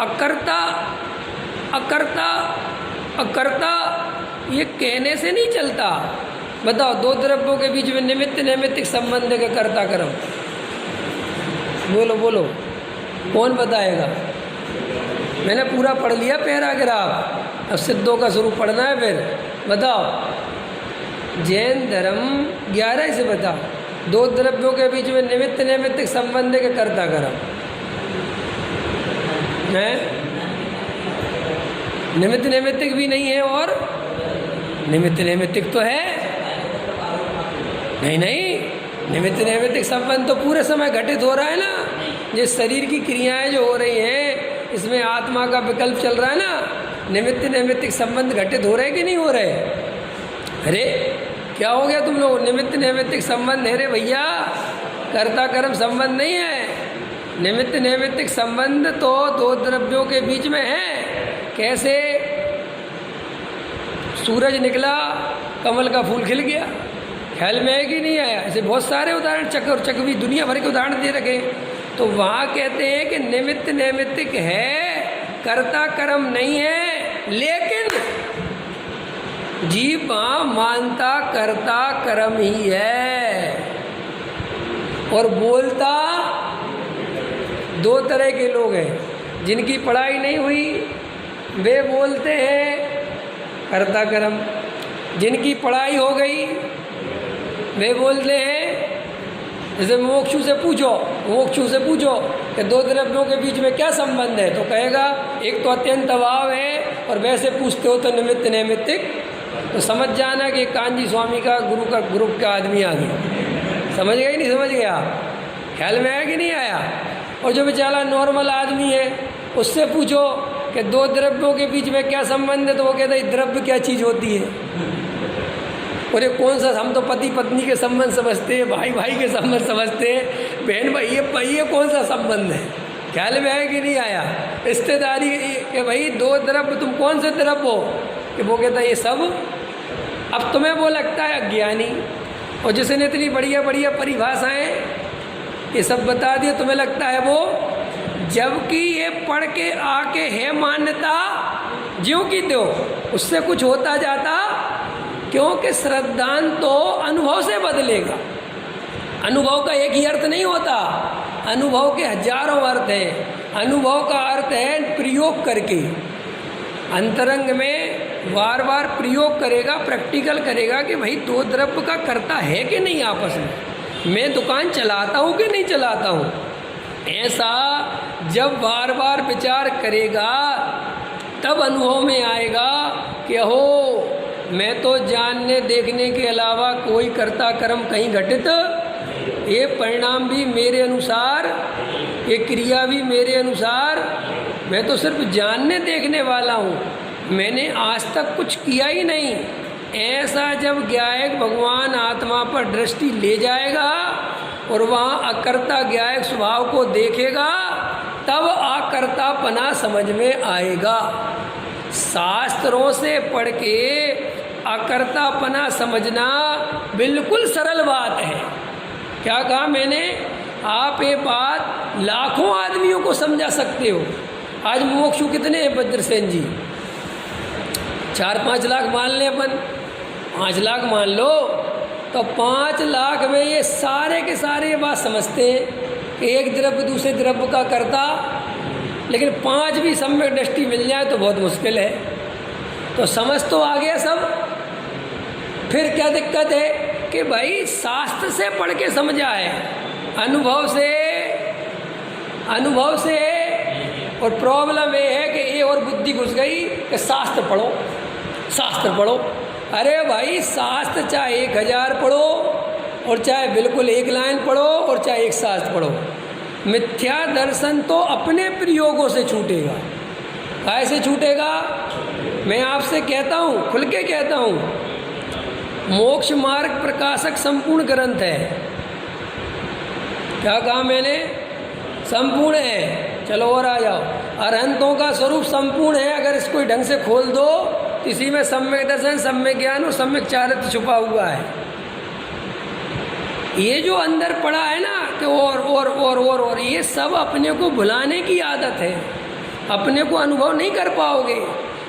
अकर्ता अकर्ता अकर्ता ये कहने से नहीं चलता। बताओ, दो द्रव्यों के बीच में निमित्त नैमित्तिक संबंध के कर्ता कर्म, बोलो बोलो, कौन बताएगा? मैंने पूरा पढ़ लिया पैराग्राफ, अब सिद्धों का स्वरूप पढ़ना है। फिर बताओ, जैन धर्म 11 से बताओ, दो द्रव्यों के बीच में निमित्त नैमित्तिक संबंध के कर्ता कर्म है। निमित्त नैमित्तिक भी नहीं है और निमित्त नैमित्तिक तो है। नहीं नहीं, निमित्त नैमित्तिक संबंध तो पूरे समय घटित हो रहा है ना। जिस शरीर की क्रियाएं जो हो रही हैं, इसमें आत्मा का विकल्प चल रहा है ना। निमित्त नैमित्तिक संबंध घटित हो रहे कि नहीं हो रहे? अरे क्या हो गया तुम लोग? निमित्त नैमित्तिक संबंध है रे भैया, कर्ता कर्म संबंध नहीं है। निमित्त नैमित्तिक संबंध तो दो द्रव्यों के बीच में है। कैसे? सूरज निकला, कमल का फूल खिल गया, ख्याल में है कि नहीं आया? ऐसे बहुत सारे उदाहरण, चक और चकवी दुनिया भर के उदाहरण दे रखे। तो वहाँ कहते हैं कि निमित्त नैमित्तिक है, कर्ता कर्म नहीं है, लेकिन जीव वहाँ मानता कर्ता कर्म ही है। और बोलता दो तरह के लोग हैं। जिनकी पढ़ाई नहीं हुई वे बोलते हैं कर्ता कर्म, जिनकी पढ़ाई हो गई वे बोलते हैं। जैसे मोक्षु से पूछो कि दो द्रव्यों के बीच में क्या संबंध है, तो कहेगा एक तो अत्यंत अभाव है, और वैसे पूछते हो तो निमित्त नैमित्तिक। तो समझ जाना कि कांजी स्वामी का ग्रुप का आदमी आ गया। समझ गए नहीं समझ गया? ख्याल में आया कि नहीं आया? और जो बेचारा नॉर्मल आदमी है उससे पूछो कि दो द्रव्यों के बीच में क्या संबंध है, तो वो कहता है द्रव्य क्या चीज़ होती है। और ये कौन सा, हम तो पति पत्नी के संबंध समझते हैं, भाई भाई के संबंध समझते हैं, बहन भाई, ये कौन सा संबंध है? ख्याल में आया कि नहीं आया? रिश्तेदारी कि भाई दो द्रव्य, तुम कौन से द्रव्य हो? कि वो कहता है ये सब। अब तुम्हें वो लगता है अज्ञानी, और जिसने इतनी बढ़िया बढ़िया परिभाषाएं ये सब बता दिए, तुम्हें लगता है वो, जबकि ये पढ़ के आके है मान्यता ज्यों की त्यों, उससे कुछ होता जाता। क्योंकि श्रद्धांत तो अनुभव से बदलेगा। अनुभव का एक ही अर्थ नहीं होता, अनुभव के हजारों अर्थ हैं। अनुभव का अर्थ है प्रयोग करके, अंतरंग में बार बार प्रयोग करेगा, प्रैक्टिकल करेगा कि भाई दो द्रव्य का करता है कि नहीं आपस में, मैं दुकान चलाता हूँ कि नहीं चलाता हूँ। ऐसा जब बार बार विचार करेगा तब अनुभव में आएगा कि हो, मैं तो जानने देखने के अलावा कोई कर्ता कर्म कहीं घटित, ये परिणाम भी मेरे अनुसार, ये क्रिया भी मेरे अनुसार, मैं तो सिर्फ जानने देखने वाला हूँ, मैंने आज तक कुछ किया ही नहीं। ऐसा जब ज्ञायक भगवान आत्मा पर दृष्टि ले जाएगा और वहाँ अकर्ता ज्ञायक स्वभाव को देखेगा, तब अकर्तापना समझ में आएगा। शास्त्रों से पढ़ के अकर्तापना समझना बिल्कुल सरल बात है। क्या कहा मैंने? आप ये बात लाखों आदमियों को समझा सकते हो। आज मोक्षु कितने हैं भद्रसेन जी? 4-5 लाख मान लें अपन, 5 लाख मान लो, तो 5 लाख में ये सारे के सारे ये बात समझते हैं कि एक द्रव्य दूसरे द्रव्य का करता, लेकिन 5 भी सम्यक दृष्टि मिल जाए तो बहुत मुश्किल है। तो समझ तो आ गया सब, फिर क्या दिक्कत है कि भाई शास्त्र से पढ़ के समझा है, अनुभव से। और प्रॉब्लम ये है कि ये और बुद्धि घुस गई कि शास्त्र पढ़ो। अरे भाई शास्त्र चाहे 1000 पढ़ो, और चाहे बिल्कुल एक लाइन पढ़ो, और चाहे एक शास्त्र पढ़ो, मिथ्या दर्शन तो अपने प्रयोगों से छूटेगा। कैसे छूटेगा? मैं आपसे कहता हूँ, खुल के कहता हूँ, मोक्ष मार्ग प्रकाशक संपूर्ण ग्रंथ है। क्या कहा मैंने? संपूर्ण है। चलो और आ जाओ। अरहंतों का स्वरूप संपूर्ण है। अगर इसको ढंग से खोल दो तो इसी में सम्यक दर्शन, सम्यक ज्ञान और सम्यक चारित्र छुपा हुआ है। ये जो अंदर पड़ा है ना कि और ये सब अपने को भुलाने की आदत है। अपने को अनुभव नहीं कर पाओगे।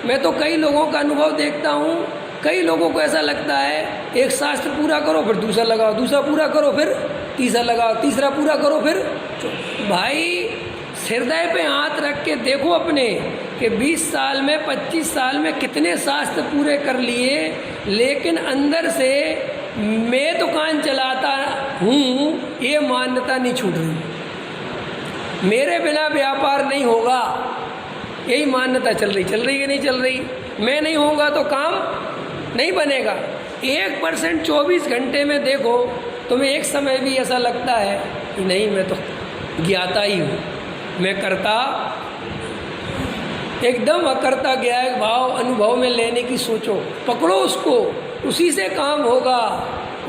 मैं तो कई लोगों का अनुभव देखता हूँ, कई लोगों को ऐसा लगता है एक शास्त्र पूरा करो फिर दूसरा लगाओ, दूसरा पूरा करो फिर तीसरा लगाओ, तीसरा पूरा करो फिर। भाई हृदय पे हाथ रख के देखो अपने कि 20 साल में 25 साल में कितने शास्त्र पूरे कर लिए, लेकिन अंदर से मैं दुकान चलाता हूँ ये मान्यता नहीं छूट रही, मेरे बिना व्यापार नहीं होगा यही मान्यता चल रही कि नहीं चल रही। मैं नहीं होगा तो काम नहीं बनेगा। 1% 24 घंटे में देखो, तुम्हें एक समय भी ऐसा लगता है कि नहीं मैं तो ज्ञाता ही हूँ, मैं करता एकदम अकर्ता ज्ञाय भाव अनुभव में लेने की सोचो, पकड़ो उसको, उसी से काम होगा,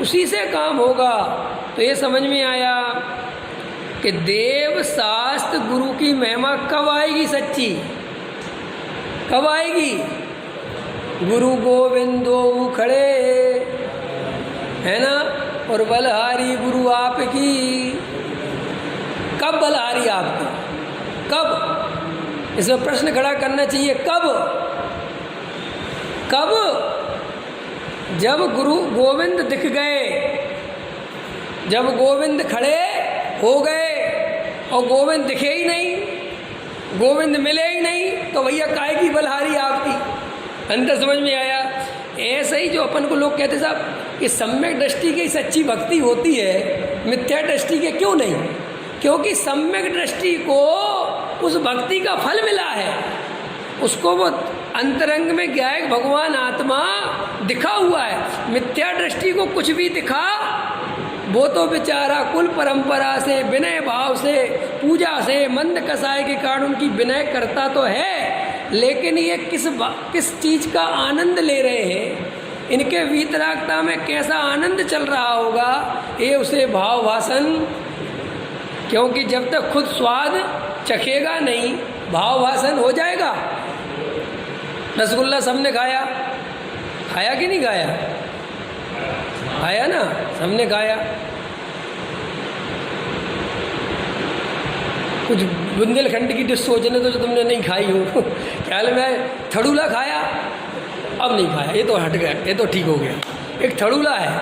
उसी से काम होगा। तो ये समझ में आया कि देव शास्त्र गुरु की महिमा कब आएगी सच्ची, कब आएगी? गुरु गोविंदो खड़े है ना, और बलहारी गुरु आपकी। कब बलहारी आपकी, कब? इसमें प्रश्न खड़ा करना चाहिए, कब? कब? जब गुरु गोविंद दिख गए, जब गोविंद खड़े हो गए और गोविंद दिखे ही नहीं, गोविंद मिले ही नहीं, तो भैया काहे की बलहारी आपकी। अंतर समझ में आया? ऐसे ही जो अपन को लोग कहते साहब कि सम्यक दृष्टि की सच्ची भक्ति होती है, मिथ्या दृष्टि के क्यों नहीं? क्योंकि सम्यक दृष्टि को उस भक्ति का फल मिला है, उसको वो अंतरंग में ज्ञायक भगवान आत्मा दिखा हुआ है। मिथ्या दृष्टि को कुछ भी दिखा, वो तो बेचारा कुल परंपरा से, विनय भाव से, पूजा से, मंद कसाय के कारण उनकी विनय करता तो है, लेकिन ये किस चीज़ का आनंद ले रहे हैं, इनके वीतरागता में कैसा आनंद चल रहा होगा, ये उसे भाव भाषण। क्योंकि जब तक खुद स्वाद चखेगा नहीं, भाव भाषण हो जाएगा। रसगुल्ला सबने खाया, खाया कि नहीं खाया? खाया ना, सबने खाया। कुछ बुंदेलखंड की डिश सोचने तो जो तुमने नहीं खाई हो। ख्याल में थड़ूला खाया, अब नहीं खाया, ये तो हट गया, ये तो ठीक हो गया। एक थड़ूला है,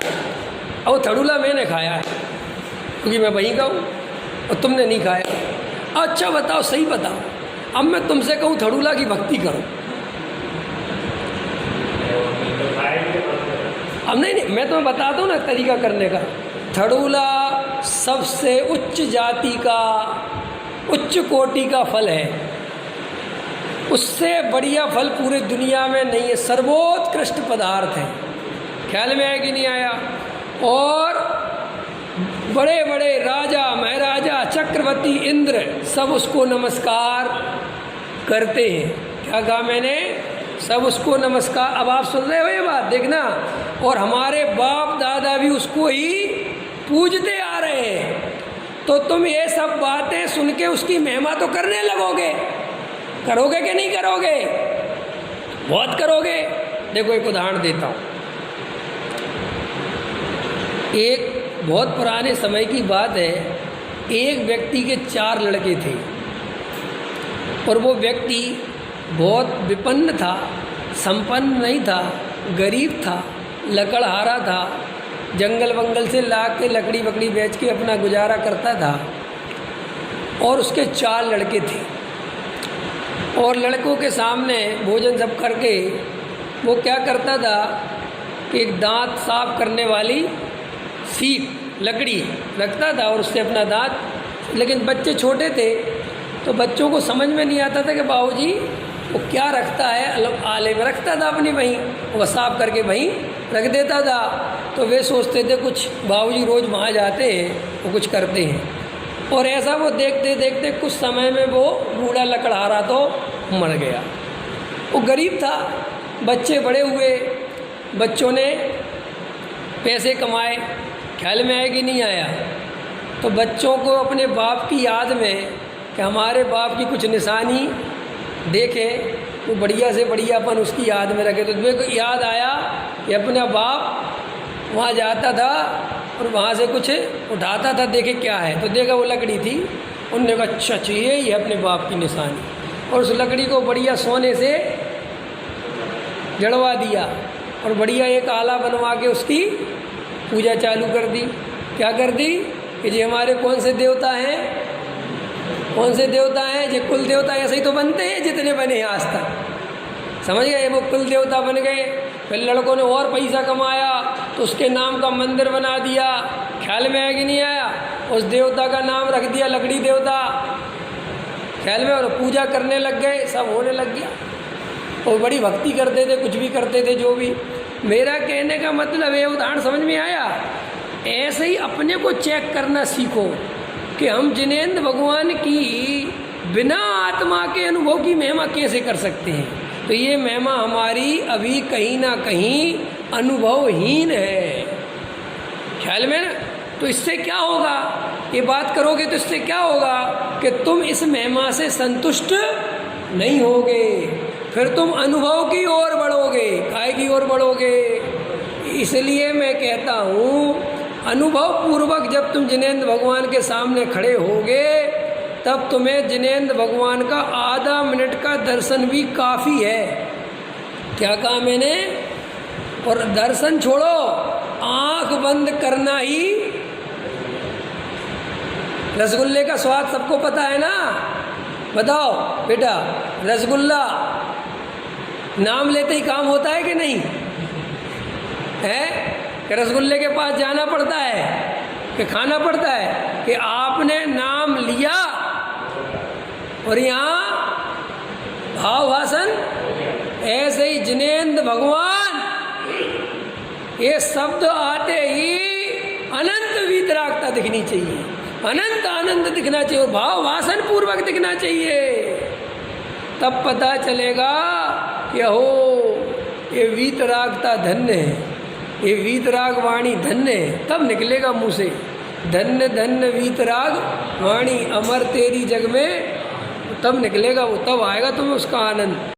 और थड़ूला मैंने खाया है क्योंकि मैं वहीं का हूँ, और तुमने नहीं खाया। अच्छा बताओ, सही बताओ, अब मैं तुमसे कहूँ थड़ूला की भक्ति करो, अब नहीं, मैं तुम्हें बताता हूँ ना तरीका करने का। थड़ूला सबसे उच्च जाति का, उच्च कोटि का फल है, उससे बढ़िया फल पूरे दुनिया में नहीं है, सर्वोत्कृष्ट पदार्थ है। ख्याल में आया कि नहीं आया? और बड़े बड़े राजा महाराजा चक्रवर्ती इंद्र सब उसको नमस्कार करते हैं। क्या कहा मैंने? सब उसको नमस्कार। अब आप सुन रहे हो ये बात, देखना। और हमारे बाप दादा भी उसको ही पूजते आ रहे हैं, तो तुम ये सब बातें सुन के उसकी महिमा तो करने लगोगे, करोगे कि नहीं करोगे? बहुत करोगे। देखो एक उदाहरण देता हूँ। एक बहुत पुराने समय की बात है, एक व्यक्ति के 4 लड़के थे, और वो व्यक्ति बहुत विपन्न था, संपन्न नहीं था, गरीब था, लकड़हारा था, जंगल वंगल से ला के लकड़ी वकड़ी बेच के अपना गुजारा करता था। और उसके 4 लड़के थे, और लड़कों के सामने भोजन सब करके वो क्या करता था कि एक दांत साफ करने वाली सीप लकड़ी रखता था और उससे अपना दांत। लेकिन बच्चे छोटे थे तो बच्चों को समझ में नहीं आता था कि बाबूजी वो क्या रखता है, आले में रखता था अपनी, वहीं वो साफ करके वहीं रख देता था। तो वे सोचते थे कुछ बाबूजी रोज़ वहाँ जाते हैं, वो कुछ करते हैं। और ऐसा वो देखते देखते कुछ समय में वो बूढ़ा लकड़हारा तो मर गया। वो गरीब था, बच्चे बड़े हुए, बच्चों ने पैसे कमाए। ख्याल में आया कि नहीं आया? तो बच्चों को अपने बाप की याद में कि हमारे बाप की कुछ निशानी देखें तो बढ़िया से बढ़िया अपन उसकी याद में रखे। तो मेरे को याद आया कि अपना बाप वहाँ जाता था और वहाँ से कुछ उठाता था, देखे क्या है। तो देखा वो लकड़ी थी, उन्होंने कहा अच्छा ये ही है अपने बाप की निशानी। और उस लकड़ी को बढ़िया सोने से जड़वा दिया और बढ़िया एक आला बनवा के उसकी पूजा चालू कर दी। क्या कर दी कि ये हमारे कौन से देवता हैं, कौन से देवता हैं, ये कुल देवता ऐसे ही तो बनते हैं जितने बने हैं आज तक, समझ गए। वो कुल देवता बन गए। फिर लड़कों ने और पैसा कमाया तो उसके नाम का मंदिर बना दिया। ख्याल में आया कि नहीं आया? उस देवता का नाम रख दिया लकड़ी देवता, ख्याल में, और पूजा करने लग गए, सब होने लग गया। और बड़ी भक्ति करते थे, कुछ भी करते थे, जो भी। मेरा कहने का मतलब है, उदाहरण समझ में आया? ऐसे ही अपने को चेक करना सीखो कि हम जिनेंद्र भगवान की बिना आत्मा के अनुभव की महिमा कैसे कर सकते हैं। तो ये महिमा हमारी अभी कहीं ना कहीं अनुभवहीन है, ख्याल में ना। तो इससे क्या होगा, ये बात करोगे तो इससे क्या होगा कि तुम इस महिमा से संतुष्ट नहीं होगे, फिर तुम अनुभव की ओर बढ़ोगे, काय की ओर बढ़ोगे। इसलिए मैं कहता हूँ, अनुभव पूर्वक जब तुम जिनेंद्र भगवान के सामने खड़े होगे, तब तुम्हें जिनेंद्र भगवान का आधा मिनट का दर्शन भी काफ़ी है। क्या कहा मैंने? और दर्शन छोड़ो, आंख बंद करना ही। रसगुल्ले का स्वाद सबको पता है ना? बताओ बेटा, रसगुल्ला नाम लेते ही काम होता है कि नहीं है? कि रसगुल्ले के पास जाना पड़ता है कि खाना पड़ता है? कि आपने नाम लिया और यहाँ भाव भाषण। ऐसे ही जिनेंद्र भगवान, ये शब्द आते ही अनंत वीतरागता दिखनी चाहिए, अनंत आनंद दिखना चाहिए और भाव भाषण पूर्वक दिखना चाहिए। तब पता चलेगा कि हो ये वीतरागता धन्य है, ये वीतराग वाणी धन्य है। तब निकलेगा मुँह से, धन्य धन्य वीतराग वाणी अमर तेरी जग में। तब निकलेगा वो, तब आएगा तुम्हें उसका आनंद।